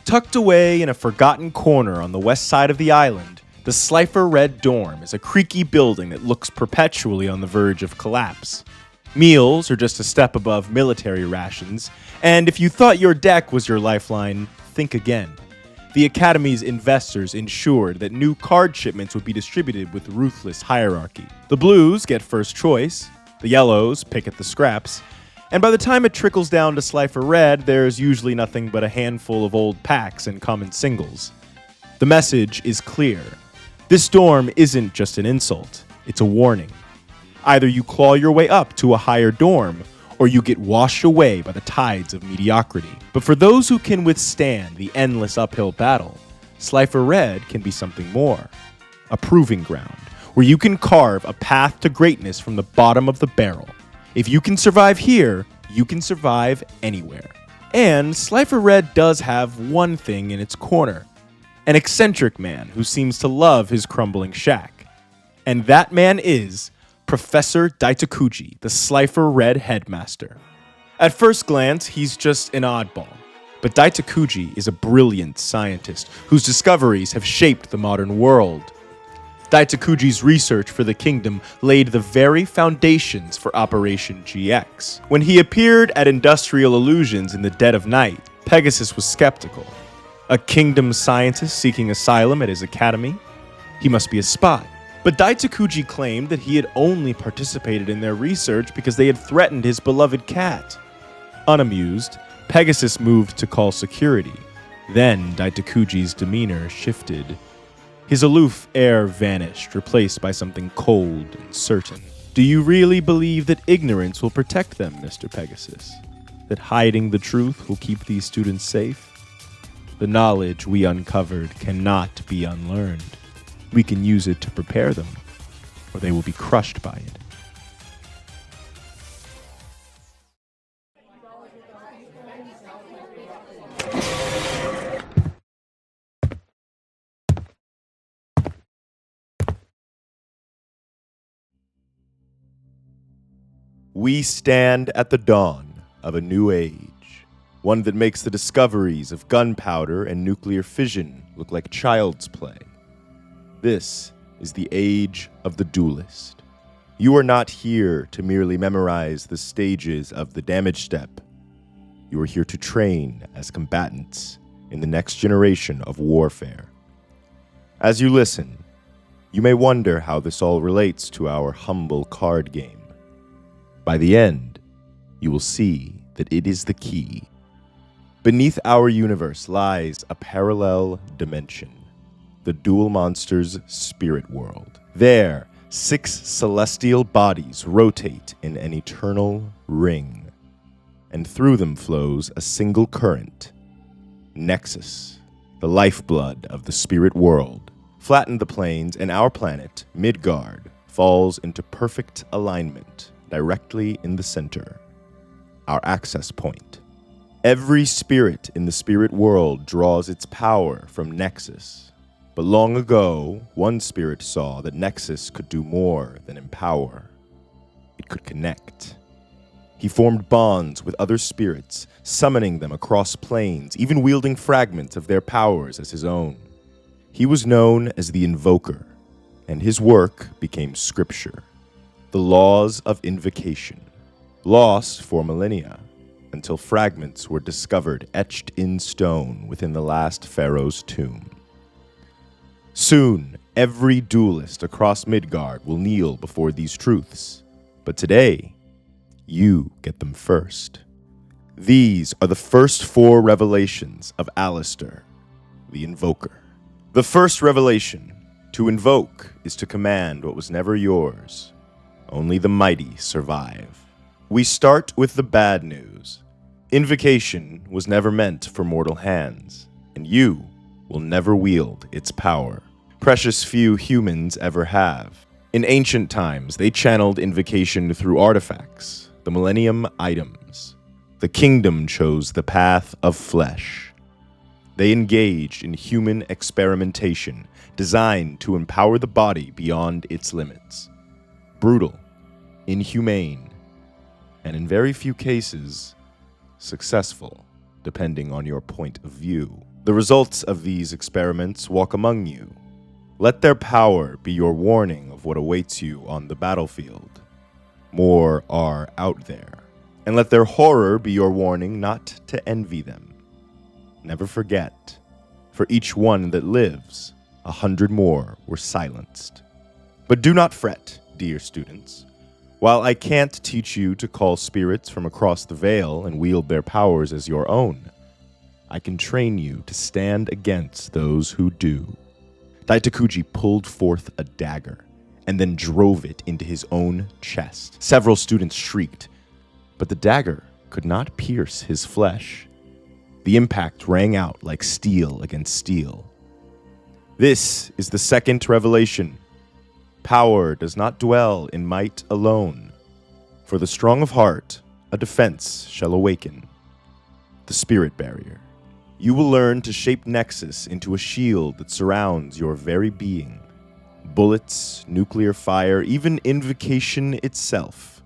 Tucked away in a forgotten corner on the west side of the island, the Slifer Red Dorm is a creaky building that looks perpetually on the verge of collapse. Meals are just a step above military rations, and if you thought your deck was your lifeline, think again. The Academy's investors ensured that new card shipments would be distributed with ruthless hierarchy. The Blues get first choice, the Yellows pick at the scraps, and by the time it trickles down to Slifer Red, there's usually nothing but a handful of old packs and common singles. The message is clear. This dorm isn't just an insult, it's a warning. Either you claw your way up to a higher dorm, or you get washed away by the tides of mediocrity. But for those who can withstand the endless uphill battle, Slifer Red can be something more. A proving ground, where you can carve a path to greatness from the bottom of the barrel. If you can survive here, you can survive anywhere. And Slifer Red does have one thing in its corner. An eccentric man who seems to love his crumbling shack. And that man is Professor Daitakuji, the Slifer Red headmaster. At first glance, he's just an oddball. But Daitakuji is a brilliant scientist whose discoveries have shaped the modern world. Daitakuji's research for the kingdom laid the very foundations for Operation GX. When he appeared at Industrial Illusions in the dead of night, Pegasus was skeptical. A kingdom scientist seeking asylum at his academy? He must be a spy. But Daitakuji claimed that he had only participated in their research because they had threatened his beloved cat. Unamused, Pegasus moved to call security. Then Daitakuji's demeanor shifted. His aloof air vanished, replaced by something cold and certain. Do you really believe that ignorance will protect them, Mr. Pegasus? That hiding the truth will keep these students safe? The knowledge we uncovered cannot be unlearned. We can use it to prepare them, or they will be crushed by it. We stand at the dawn of a new age, one that makes the discoveries of gunpowder and nuclear fission look like child's play. This is the age of the duelist. You are not here to merely memorize the stages of the damage step. You are here to train as combatants in the next generation of warfare. As you listen, you may wonder how this all relates to our humble card game. By the end, you will see that it is the key. Beneath our universe lies a parallel dimension, the Duel Monsters' spirit world. There, 6 celestial bodies rotate in an eternal ring, and through them flows a single current, Nexus, the lifeblood of the spirit world. Flatten the planes, and our planet, Midgard, falls into perfect alignment, directly in the center, our access point. Every spirit in the spirit world draws its power from Nexus. But long ago, one spirit saw that Nexus could do more than empower. It could connect. He formed bonds with other spirits, summoning them across planes, even wielding fragments of their powers as his own. He was known as the Invoker, and his work became scripture. The laws of invocation, lost for millennia, until fragments were discovered etched in stone within the last pharaoh's tomb. Soon, every duelist across Midgard will kneel before these truths. But today, you get them first. These are the first 4 revelations of Alistair, the Invoker. The first revelation, to invoke, is to command what was never yours. Only the mighty survive. We start with the bad news. Invocation was never meant for mortal hands, and you will never wield its power. Precious few humans ever have. In ancient times, they channeled invocation through artifacts, the Millennium items. The kingdom chose the path of flesh. They engaged in human experimentation designed to empower the body beyond its limits. Brutal, inhumane, and in very few cases, successful, depending on your point of view. The results of these experiments walk among you. Let their power be your warning of what awaits you on the battlefield. More are out there. And let their horror be your warning not to envy them. Never forget, for each one that lives, 100 more were silenced. But do not fret, dear students. While I can't teach you to call spirits from across the veil and wield their powers as your own, I can train you to stand against those who do. Daitakuji pulled forth a dagger and then drove it into his own chest. Several students shrieked, but the dagger could not pierce his flesh. The impact rang out like steel against steel. This is the second revelation. Power does not dwell in might alone. For the strong of heart, a defense shall awaken. The spirit barrier. You will learn to shape Nexus into a shield that surrounds your very being. Bullets, nuclear fire, even invocation itself.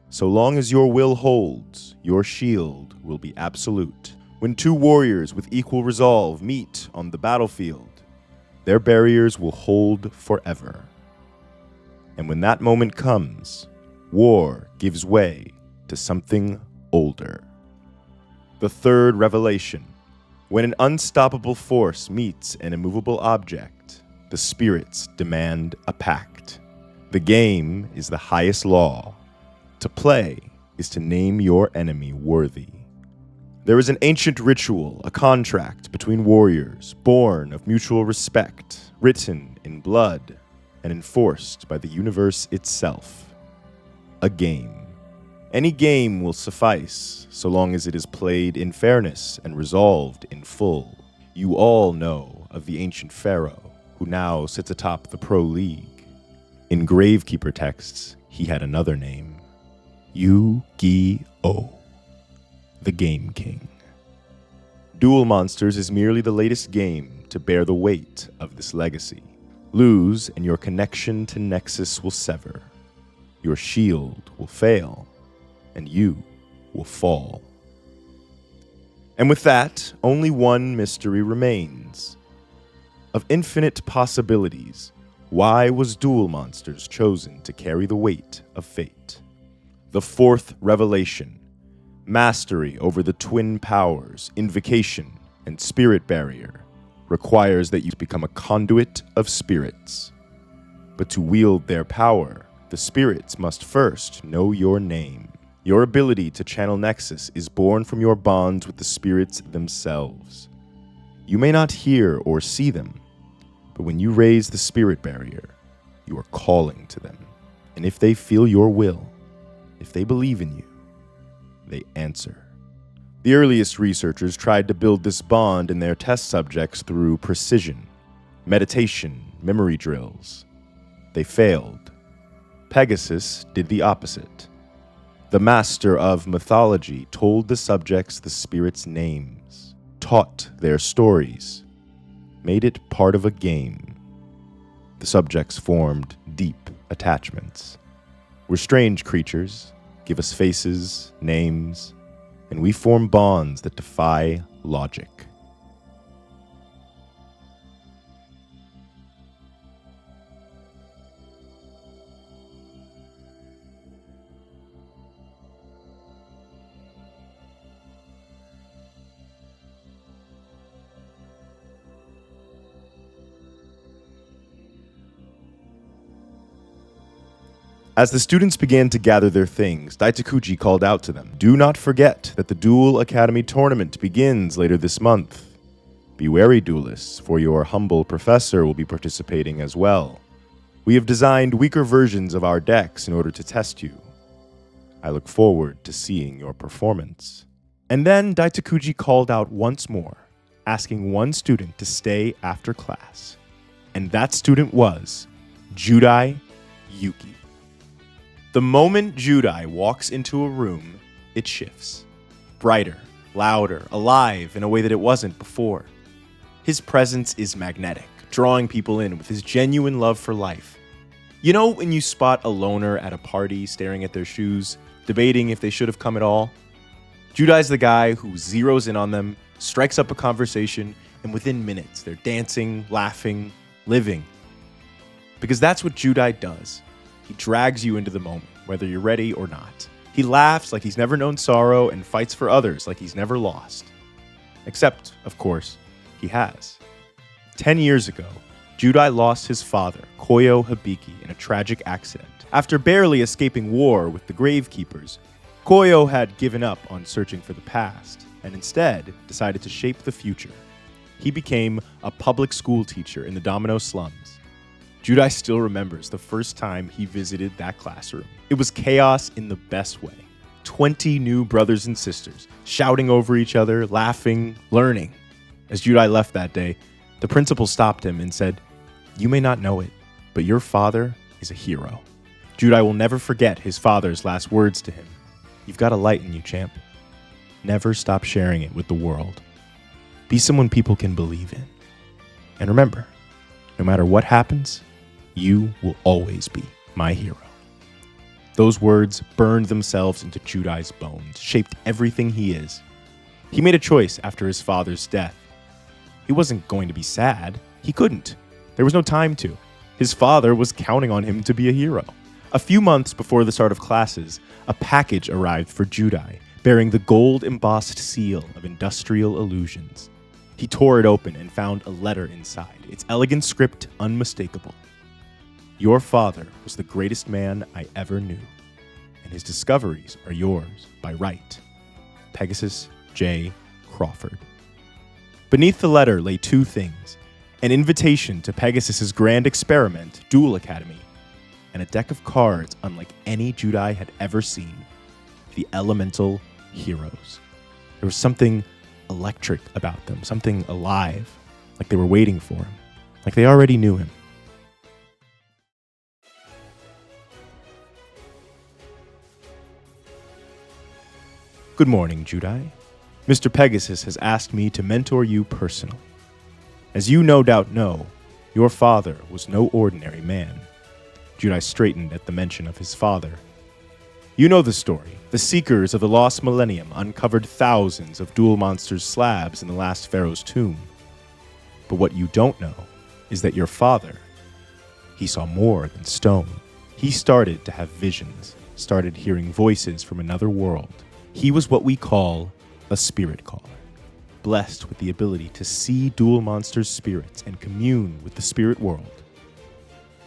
So long as your will holds, your shield will be absolute. When two warriors with equal resolve meet on the battlefield, their barriers will hold forever. And when that moment comes, war gives way to something older. The third revelation. When an unstoppable force meets an immovable object, the spirits demand a pact. The game is the highest law. To play is to name your enemy worthy. There is an ancient ritual, a contract between warriors, born of mutual respect, written in blood, and enforced by the universe itself. A game. Any game will suffice, so long as it is played in fairness and resolved in full. You all know of the ancient pharaoh, who now sits atop the Pro League. In Gravekeeper texts, he had another name. Yu-Gi-Oh! The Game King. Duel Monsters is merely the latest game to bear the weight of this legacy. Lose, and your connection to Nexus will sever. Your shield will fail, and you will fall. And with that, only one mystery remains. Of infinite possibilities, why was Duel Monsters chosen to carry the weight of fate? The fourth revelation. Mastery over the twin powers, invocation, and spirit barrier requires that you become a conduit of spirits. But to wield their power, the spirits must first know your name. Your ability to channel Nexus is born from your bonds with the spirits themselves. You may not hear or see them, but when you raise the spirit barrier, you are calling to them. And if they feel your will, if they believe in you, they answer. The earliest researchers tried to build this bond in their test subjects through precision, meditation, memory drills. They failed. Pegasus did the opposite. The master of mythology told the subjects the spirits' names, taught their stories, made it part of a game. The subjects formed deep attachments. We're strange creatures, give us faces, names, and we form bonds that defy logic. As the students began to gather their things, Daitakuji called out to them, "Do not forget that the Duel Academy tournament begins later this month. Be wary, duelists, for your humble professor will be participating as well. We have designed weaker versions of our decks in order to test you. I look forward to seeing your performance." And then Daitakuji called out once more, asking one student to stay after class. And that student was Judai Yuki. The moment Judai walks into a room, it shifts. Brighter, louder, alive in a way that it wasn't before. His presence is magnetic, drawing people in with his genuine love for life. You know when you spot a loner at a party staring at their shoes, debating if they should have come at all? Judai's the guy who zeroes in on them, strikes up a conversation, and within minutes, they're dancing, laughing, living. Because that's what Judai does. He drags you into the moment, whether you're ready or not. He laughs like he's never known sorrow and fights for others like he's never lost. Except, of course, he has. 10 years ago, Judai lost his father, Koyo Hibiki, in a tragic accident. After barely escaping war with the Gravekeepers, Koyo had given up on searching for the past and instead decided to shape the future. He became a public school teacher in the Domino slums. Judai still remembers the first time he visited that classroom. It was chaos in the best way. 20 new brothers and sisters, shouting over each other, laughing, learning. As Judai left that day, the principal stopped him and said, "You may not know it, but your father is a hero." Judai will never forget his father's last words to him. "You've got a light in you, champ. Never stop sharing it with the world. Be someone people can believe in. And remember, no matter what happens, you will always be my hero." Those words burned themselves into Judai's bones, shaped everything he is. He made a choice after his father's death. He wasn't going to be sad. He couldn't. There was no time to. His father was counting on him to be a hero. A few months before the start of classes, a package arrived for Judai, bearing the gold-embossed seal of Industrial Illusions. He tore it open and found a letter inside, its elegant script unmistakable. "Your father was the greatest man I ever knew, and his discoveries are yours by right. Pegasus J. Crawford." Beneath the letter lay two things: an invitation to Pegasus's grand experiment, Duel Academy, and a deck of cards unlike any Judai had ever seen, the Elemental Heroes. There was something electric about them, something alive, like they were waiting for him, like they already knew him. "Good morning, Judai. Mr. Pegasus has asked me to mentor you personally. As you no doubt know, your father was no ordinary man." Judai straightened at the mention of his father. "You know the story. The Seekers of the Lost Millennium uncovered thousands of Duel Monsters' slabs in the last pharaoh's tomb. But what you don't know is that your father, he saw more than stone. He started to have visions, started hearing voices from another world. He was what we call a spirit caller, blessed with the ability to see Duel Monsters' spirits and commune with the spirit world.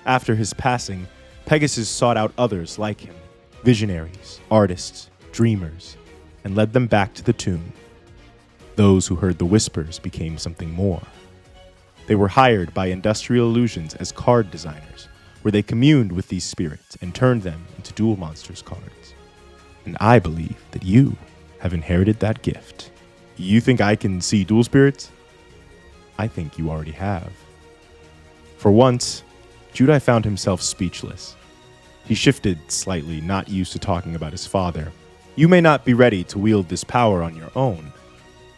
After his passing, Pegasus sought out others like him, visionaries, artists, dreamers, and led them back to the tomb. Those who heard the whispers became something more. They were hired by Industrial Illusions as card designers, where they communed with these spirits and turned them into Duel Monsters cards. And I believe that you have inherited that gift. You think I can see duel spirits? I think you already have." For once, Judai found himself speechless. He shifted slightly, not used to talking about his father. "You may not be ready to wield this power on your own,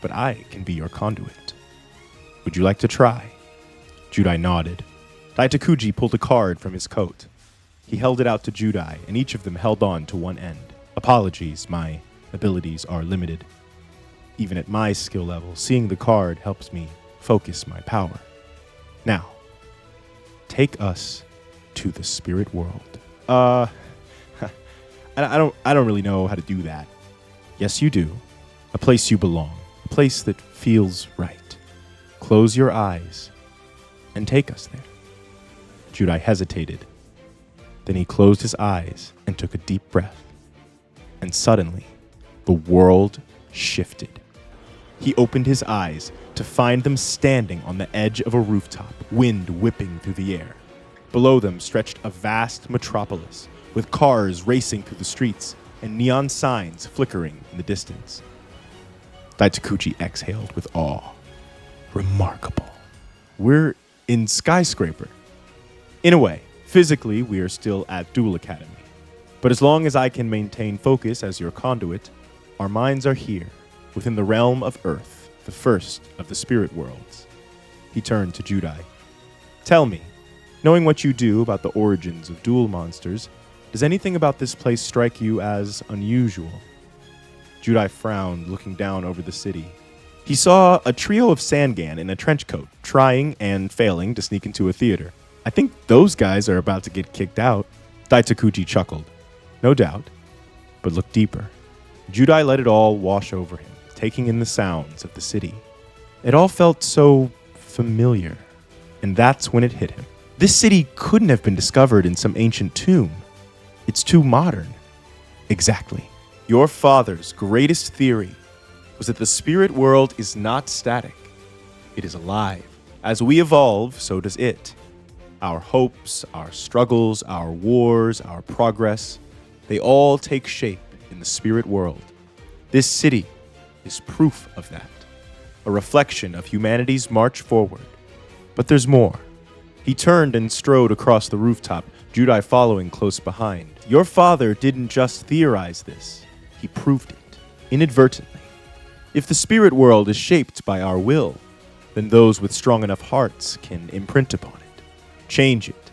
but I can be your conduit. Would you like to try?" Judai nodded. Daitakuji pulled a card from his coat. He held it out to Judai, and each of them held on to one end. "Apologies, my abilities are limited. Even at my skill level, seeing the card helps me focus my power. Now, take us to the spirit world." I don't really know how to do that." "Yes, you do. A place you belong. A place that feels right. Close your eyes and take us there." Judai hesitated. Then he closed his eyes and took a deep breath. And suddenly, the world shifted. He opened his eyes to find them standing on the edge of a rooftop, wind whipping through the air. Below them stretched a vast metropolis, with cars racing through the streets and neon signs flickering in the distance. Daitakuji exhaled with awe. "Remarkable. We're in Skyscraper." "In a way, physically we are still at Duel Academy. But as long as I can maintain focus as your conduit, our minds are here, within the realm of Earth, the first of the spirit worlds." He turned to Judai. "Tell me, knowing what you do about the origins of Duel Monsters, does anything about this place strike you as unusual?" Judai frowned, looking down over the city. He saw a trio of Sangan in a trench coat, trying and failing to sneak into a theater. I think those guys are about to get kicked out. Daitakuji chuckled. No doubt, but looked deeper. Judai let it all wash over him, taking in the sounds of the city. It all felt so familiar, and that's when it hit him. This city couldn't have been discovered in some ancient tomb. It's too modern. Exactly. Your father's greatest theory was that the spirit world is not static. It is alive. As we evolve, so does it. Our hopes, our struggles, our wars, our progress, they all take shape in the spirit world. This city is proof of that, a reflection of humanity's march forward. But there's more. He turned and strode across the rooftop, Judai following close behind. Your father didn't just theorize this, he proved it, inadvertently. If the spirit world is shaped by our will, then those with strong enough hearts can imprint upon it, change it,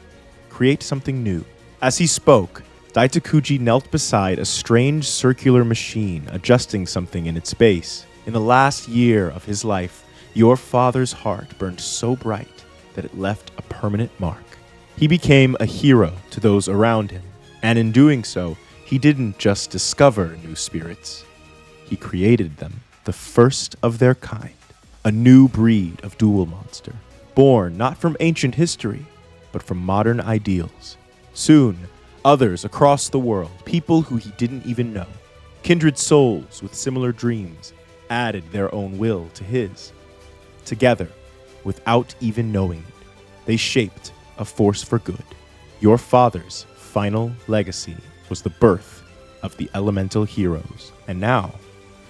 create something new. As he spoke, Daitakuji knelt beside a strange circular machine, adjusting something in its base. In the last year of his life, your father's heart burned so bright that it left a permanent mark. He became a hero to those around him, and in doing so, he didn't just discover new spirits. He created them, the first of their kind, a new breed of duel monster, born not from ancient history, but from modern ideals. Soon, others across the world, people who he didn't even know, kindred souls with similar dreams, added their own will to his. Together, without even knowing it, they shaped a force for good. Your father's final legacy was the birth of the elemental heroes, and now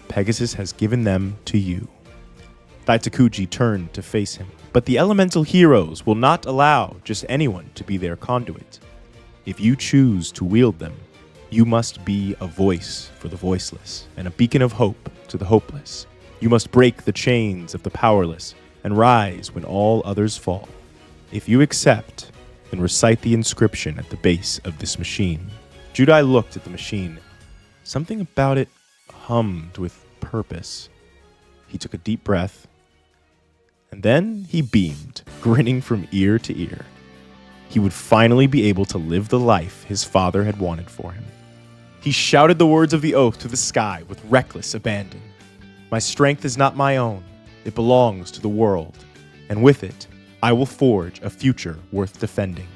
Pegasus has given them to you. Daitakuji turned to face him, but the elemental heroes will not allow just anyone to be their conduit. If you choose to wield them, you must be a voice for the voiceless and a beacon of hope to the hopeless. You must break the chains of the powerless and rise when all others fall. If you accept, then recite the inscription at the base of this machine. Judai looked at the machine. Something about it hummed with purpose. He took a deep breath, and then he beamed, grinning from ear to ear. He would finally be able to live the life his father had wanted for him. He shouted the words of the oath to the sky with reckless abandon. My strength is not my own. It belongs to the world, and with it, I will forge a future worth defending.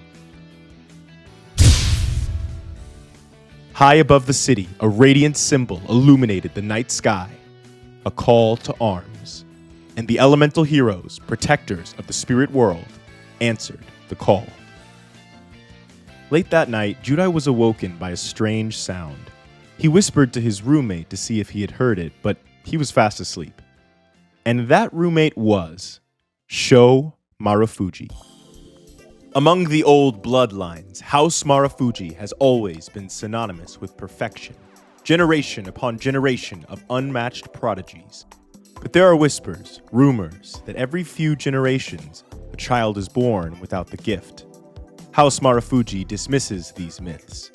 High above the city, a radiant symbol illuminated the night sky, a call to arms. And the elemental heroes, protectors of the spirit world, answered the call. Late that night, Judai was awoken by a strange sound. He whispered to his roommate to see if he had heard it, but he was fast asleep. And that roommate was Sho Marufuji. Among the old bloodlines, House Marufuji has always been synonymous with perfection, generation upon generation of unmatched prodigies. But there are whispers, rumors, that every few generations, a child is born without the gift. House Marufuji dismisses these myths,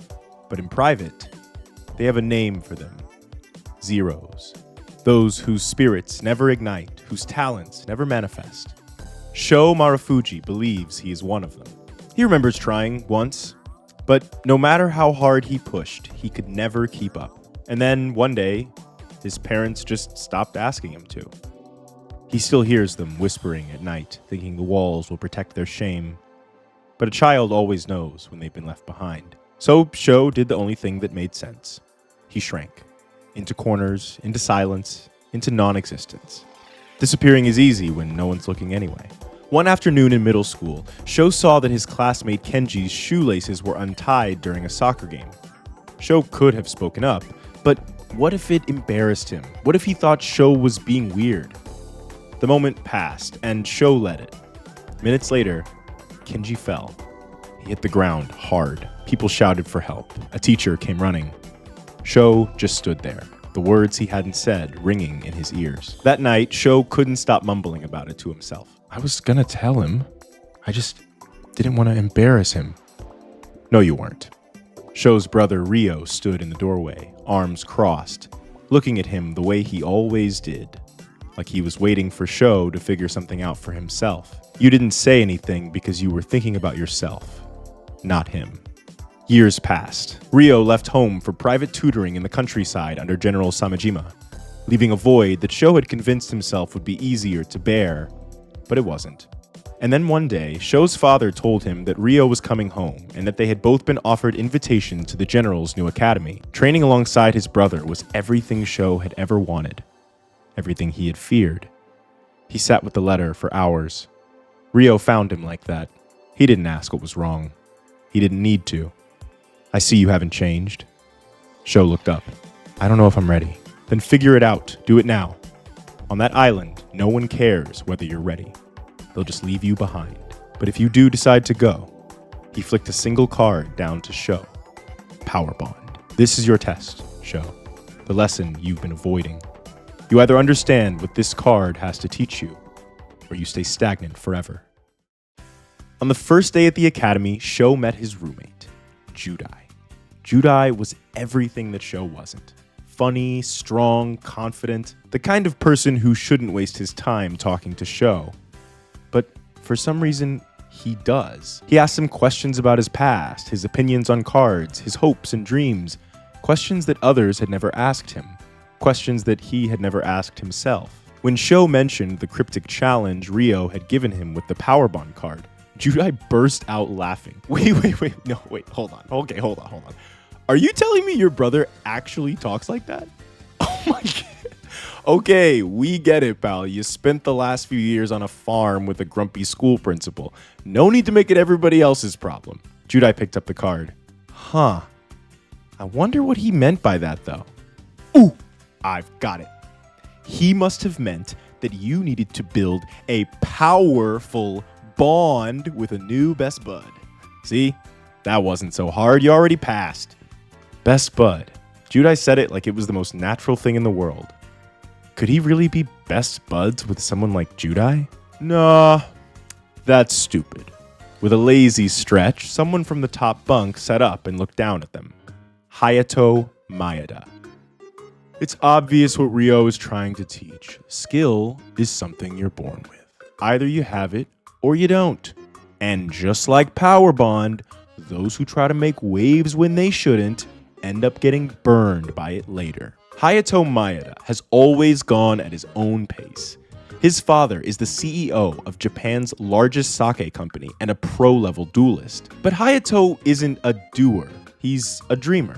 but in private, they have a name for them. Zeros. Those whose spirits never ignite, whose talents never manifest. Sho Marufuji believes he is one of them. He remembers trying once, but no matter how hard he pushed, he could never keep up. And then one day, his parents just stopped asking him to. He still hears them whispering at night, thinking the walls will protect their shame. But a child always knows when they've been left behind. So Sho did the only thing that made sense. He shrank. Into corners, into silence, into non-existence. Disappearing is easy when no one's looking anyway. One afternoon in middle school, Sho saw that his classmate Kenji's shoelaces were untied during a soccer game. Sho could have spoken up, but what if it embarrassed him? What if he thought Sho was being weird? The moment passed, and Sho let it. Minutes later, Kenji fell. He hit the ground hard. People shouted for help. A teacher came running. Sho just stood there, the words he hadn't said ringing in his ears. That night, Sho couldn't stop mumbling about it to himself. I was gonna tell him. I just didn't want to embarrass him. No, you weren't. Sho's brother Ryo stood in the doorway, arms crossed, looking at him the way he always did. like he was waiting for Sho to figure something out for himself. You didn't say anything because you were thinking about yourself, not him. Years passed. Ryo left home for private tutoring in the countryside under General Samejima, leaving a void that Sho had convinced himself would be easier to bear, but it wasn't. And then one day, Sho's father told him that Ryo was coming home and that they had both been offered invitations to the general's new academy. Training alongside his brother was everything Sho had ever wanted, everything he had feared. He sat with the letter for hours. Ryo found him like that. He didn't ask what was wrong. He didn't need to. I see you haven't changed. Sho looked up. I don't know if I'm ready. Then figure it out. Do it now. On that island, no one cares whether you're ready. They'll just leave you behind. But if you do decide to go, he flicked a single card down to Sho. Power Bond. This is your test, Sho. The lesson you've been avoiding. You either understand what this card has to teach you, or you stay stagnant forever. On the first day at the academy, Sho met his roommate, Judai. Judai was everything that Sho wasn't. Funny, strong, confident, the kind of person who shouldn't waste his time talking to Sho. But for some reason, he does. He asks him questions about his past, his opinions on cards, his hopes and dreams, questions that others had never asked him, questions that he had never asked himself. When Sho mentioned the cryptic challenge Ryo had given him with the Power Bond card, Judai burst out laughing. Wait, hold on. Are you telling me your brother actually talks like that? Oh my god. Okay, we get it, pal. You spent the last few years on a farm with a grumpy school principal. No need to make it everybody else's problem. Judai picked up the card. Huh. I wonder what he meant by that, though. Ooh, I've got it. He must have meant that you needed to build a powerful bond with a new best bud. See? That wasn't so hard. You already passed. Best bud. Judai said it like it was the most natural thing in the world. Could he really be best buds with someone like Judai? Nah, that's stupid. With a lazy stretch, someone from the top bunk sat up and looked down at them. Hayato Maeda. It's obvious what Ryo is trying to teach. Skill is something you're born with. Either you have it or you don't. And just like Power Bond, those who try to make waves when they shouldn't end up getting burned by it later. Hayato Maeda has always gone at his own pace. His father is the CEO of Japan's largest sake company and a pro-level duelist. But Hayato isn't a doer, he's a dreamer,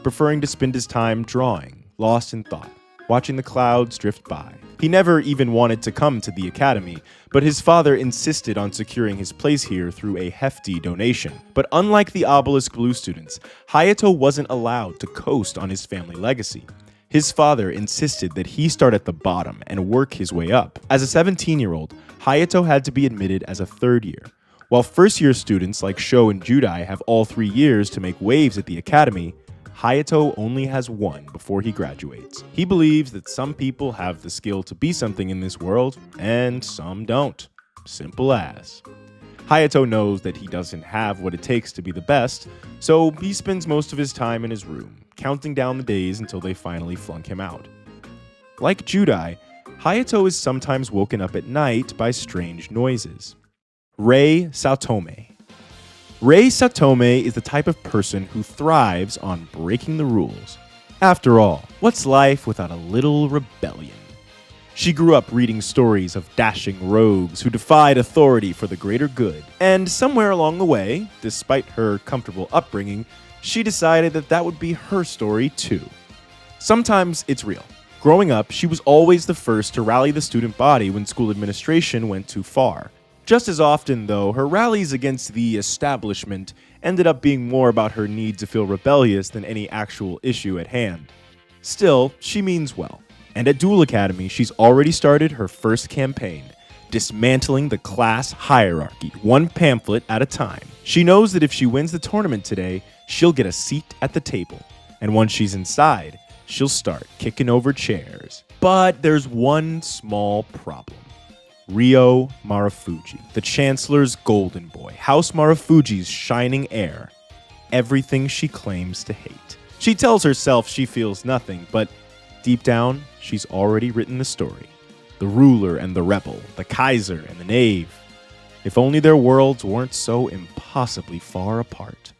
preferring to spend his time drawing, lost in thought, watching the clouds drift by. He never even wanted to come to the academy, but his father insisted on securing his place here through a hefty donation. But unlike the Obelisk Blue students, Hayato wasn't allowed to coast on his family legacy. His father insisted that he start at the bottom and work his way up. As a 17-year-old, Hayato had to be admitted as a third year. While first-year students like Sho and Judai have all 3 years to make waves at the academy, Hayato only has 1 before he graduates. He believes that some people have the skill to be something in this world, and some don't. Simple as. Hayato knows that he doesn't have what it takes to be the best, so he spends most of his time in his room, counting down the days until they finally flunk him out. Like Judai, Hayato is sometimes woken up at night by strange noises. Rei Satome. Rei Satome is the type of person who thrives on breaking the rules. After all, what's life without a little rebellion? She grew up reading stories of dashing rogues who defied authority for the greater good. And somewhere along the way, despite her comfortable upbringing, she decided that that would be her story too. Sometimes it's real. Growing up, she was always the first to rally the student body when school administration went too far. Just as often, though, her rallies against the establishment ended up being more about her need to feel rebellious than any actual issue at hand. Still, she means well. And at Duel Academy, she's already started her first campaign, dismantling the class hierarchy, 1 pamphlet at a time. She knows that if she wins the tournament today, she'll get a seat at the table. And once she's inside, she'll start kicking over chairs. But there's one small problem. Ryo Marufuji, the Chancellor's golden boy, House Marufuji's shining heir. Everything she claims to hate. She tells herself she feels nothing, but deep down, she's already written the story. the ruler and the rebel, the Kaiser and the knave. If only their worlds weren't so impossibly far apart.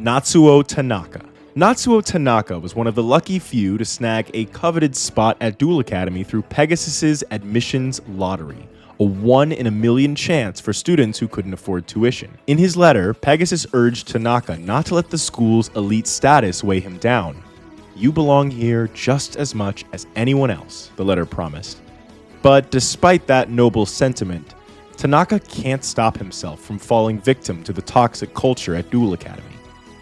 Natsuo Tanaka. Natsuo Tanaka was one of the lucky few to snag a coveted spot at Duel Academy through Pegasus's admissions lottery, a 1 in a million chance for students who couldn't afford tuition. In his letter, Pegasus urged Tanaka not to let the school's elite status weigh him down. "You belong here just as much as anyone else," the letter promised. But despite that noble sentiment, Tanaka can't stop himself from falling victim to the toxic culture at Duel Academy.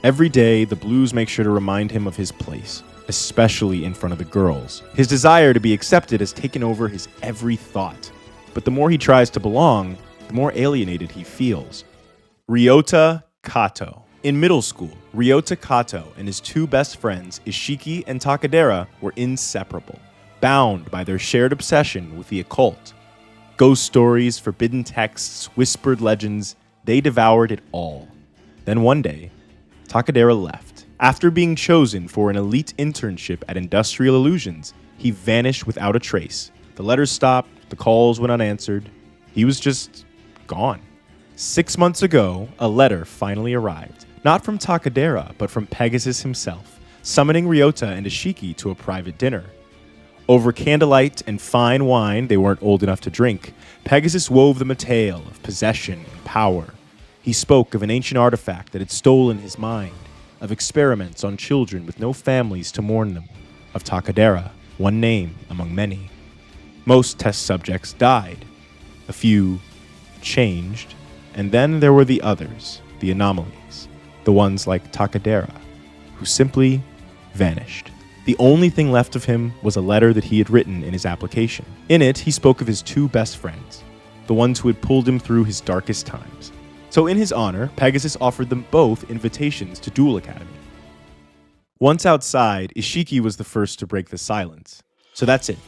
Every day, the Blues make sure to remind him of his place, especially in front of the girls. His desire to be accepted has taken over his every thought. But the more he tries to belong, the more alienated he feels. Ryota Kato. In middle school, Ryota Kato and his two best friends, Ishiki and Takadera, were inseparable, bound by their shared obsession with the occult. Ghost stories, forbidden texts, whispered legends, they devoured it all. Then one day, Takadera left. After being chosen for an elite internship at Industrial Illusions, he vanished without a trace. The letters stopped, the calls went unanswered. He was just gone. 6 months ago, a letter finally arrived. Not from Takadera, but from Pegasus himself, summoning Ryota and Ishiki to a private dinner. Over candlelight and fine wine they weren't old enough to drink, Pegasus wove them a tale of possession and power. He spoke of an ancient artifact that had stolen his mind, of experiments on children with no families to mourn them, of Takadera, one name among many. Most test subjects died. A few changed, and then there were the others, the anomalies, the ones like Takadera, who simply vanished. The only thing left of him was a letter that he had written in his application. In it, he spoke of his two best friends, the ones who had pulled him through his darkest times. So in his honor, Pegasus offered them both invitations to Duel Academy. Once outside, Ishiki was the first to break the silence. So that's it.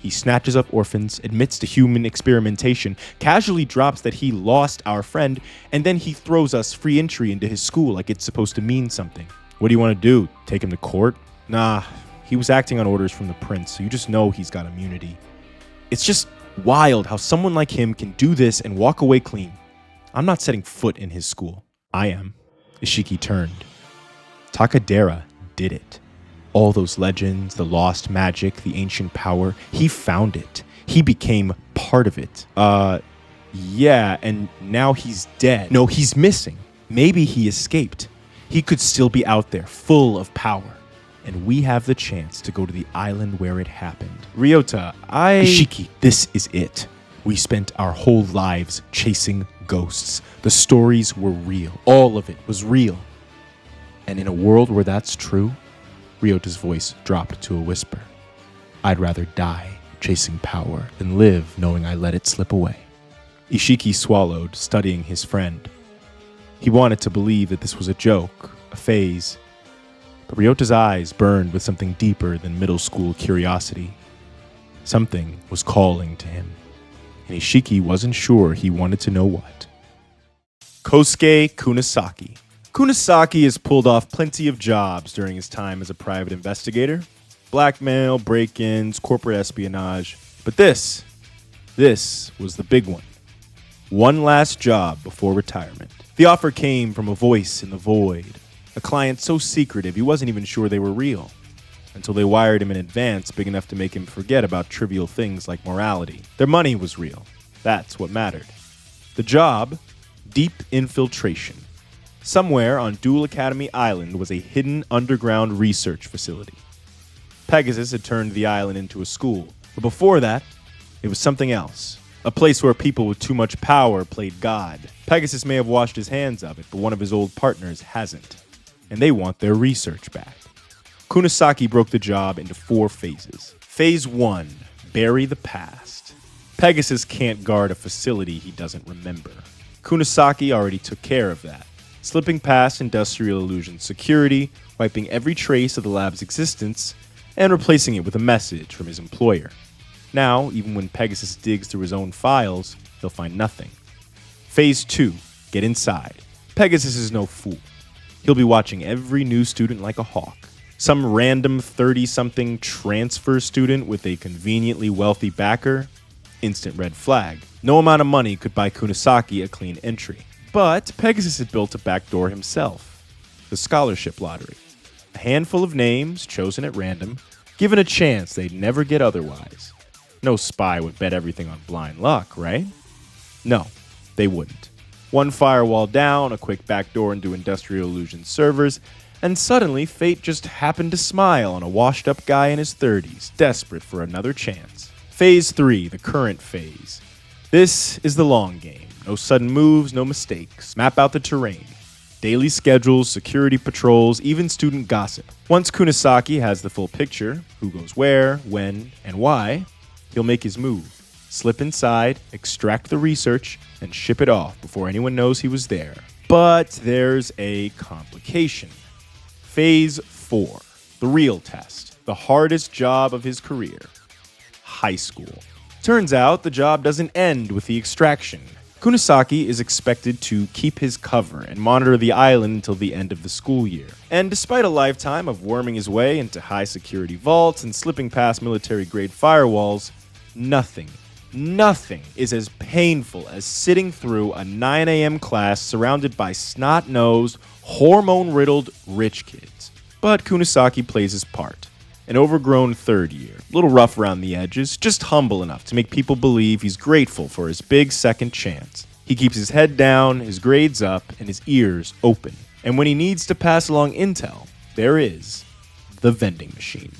He snatches up orphans, admits to human experimentation, casually drops that he lost our friend, and then he throws us free entry into his school like it's supposed to mean something. What do you want to do? Take him to court? Nah, he was acting on orders from the prince, so you just know he's got immunity. It's just wild how someone like him can do this and walk away clean. I'm not setting foot in his school. I am. Ishiki turned. Takadera did it. All those legends, the lost magic, the ancient power, he found it. He became part of it. Yeah, and now he's dead. No, he's missing. Maybe he escaped. He could still be out there, full of power. And we have the chance to go to the island where it happened. Ryota, Ishiki, this is it. We spent our whole lives chasing ghosts. The stories were real. All of it was real. And in a world where that's true, Ryota's voice dropped to a whisper. I'd rather die chasing power than live knowing I let it slip away. Ishiki swallowed, studying his friend. He wanted to believe that this was a joke, a phase. But Ryota's eyes burned with something deeper than middle school curiosity. Something was calling to him. And Ishiki wasn't sure he wanted to know what. Kosuke Kunisaki. Kunisaki has pulled off plenty of jobs during his time as a private investigator. Blackmail, break-ins, corporate espionage. But this was the big one. One last job before retirement. The offer came from a voice in the void. A client so secretive he wasn't even sure they were real. Until they wired him in advance big enough to make him forget about trivial things like morality. Their money was real. That's what mattered. The job? Deep infiltration. Somewhere on Duel Academy Island was a hidden underground research facility. Pegasus had turned the island into a school. But before that, it was something else. A place where people with too much power played God. Pegasus may have washed his hands of it, but one of his old partners hasn't. And they want their research back. Kunisaki broke the job into 4 phases. Phase 1, bury the past. Pegasus can't guard a facility he doesn't remember. Kunisaki already took care of that, slipping past Industrial Illusions security, wiping every trace of the lab's existence, and replacing it with a message from his employer. Now, even when Pegasus digs through his own files, he'll find nothing. Phase 2, get inside. Pegasus is no fool. He'll be watching every new student like a hawk, Some random 30-something transfer student with a conveniently wealthy backer? Instant red flag. No amount of money could buy Kunasaki a clean entry. But Pegasus had built a backdoor himself. The scholarship lottery. A handful of names, chosen at random, given a chance they'd never get otherwise. No spy would bet everything on blind luck, right? No, they wouldn't. One firewall down, a quick backdoor into Industrial Illusion servers, and suddenly fate just happened to smile on a washed-up guy in his 30s, desperate for another chance. Phase 3, the current phase. This is the long game. No sudden moves, no mistakes. Map out the terrain. Daily schedules, security patrols, even student gossip. Once Kunasaki has the full picture, who goes where, when, and why, he'll make his move. Slip inside, extract the research, and ship it off before anyone knows he was there. But there's a complication. Phase 4, the real test, the hardest job of his career. High school. Turns out the job doesn't end with the extraction. Kunasaki is expected to keep his cover and monitor the island until the end of the school year. And despite a lifetime of worming his way into high-security vaults and slipping past military-grade firewalls, nothing is as painful as sitting through a 9 a.m. class surrounded by snot-nosed, hormone-riddled rich kids. But Kunasaki plays his part. An overgrown third year, a little rough around the edges, just humble enough to make people believe he's grateful for his big second chance. He keeps his head down, his grades up, and his ears open. And when he needs to pass along intel, there is the vending machine.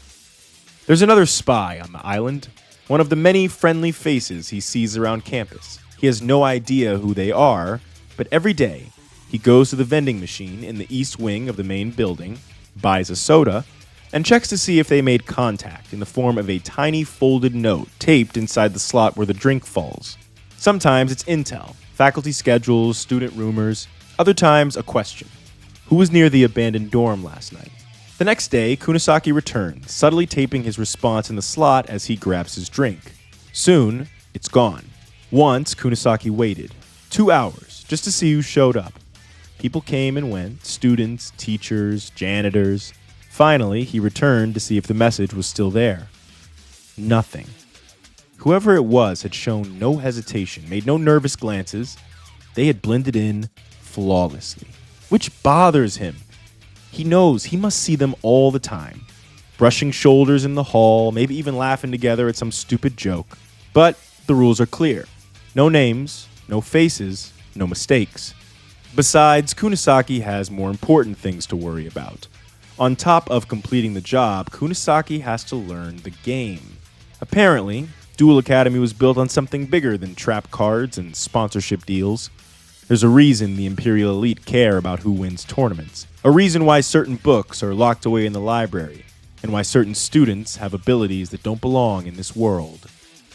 There's another spy on the island, one of the many friendly faces he sees around campus. He has no idea who they are, but every day he goes to the vending machine in the east wing of the main building, buys a soda, and checks to see if they made contact in the form of a tiny folded note taped inside the slot where the drink falls. Sometimes it's intel, faculty schedules, student rumors. Other times, a question. Who was near the abandoned dorm last night? The next day, Kunasaki returns, subtly taping his response in the slot as he grabs his drink. Soon, it's gone. Once, Kunasaki waited 2 hours just to see who showed up. People came and went, students, teachers, janitors. Finally, he returned to see if the message was still there. Nothing. Whoever it was had shown no hesitation, made no nervous glances. They had blended in flawlessly, which bothers him. He knows he must see them all the time, brushing shoulders in the hall, maybe even laughing together at some stupid joke. But the rules are clear. No names, no faces, no mistakes. Besides, Kunasaki has more important things to worry about. On top of completing the job, Kunasaki has to learn the game. Apparently, Duel Academy was built on something bigger than trap cards and sponsorship deals. There's a reason the Imperial Elite care about who wins tournaments. A reason why certain books are locked away in the library, and why certain students have abilities that don't belong in this world.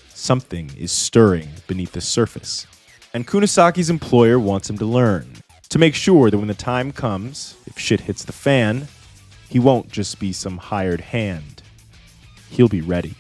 Something is stirring beneath the surface. And Kunasaki's employer wants him to learn, to make sure that when the time comes, if shit hits the fan, he won't just be some hired hand. He'll be ready.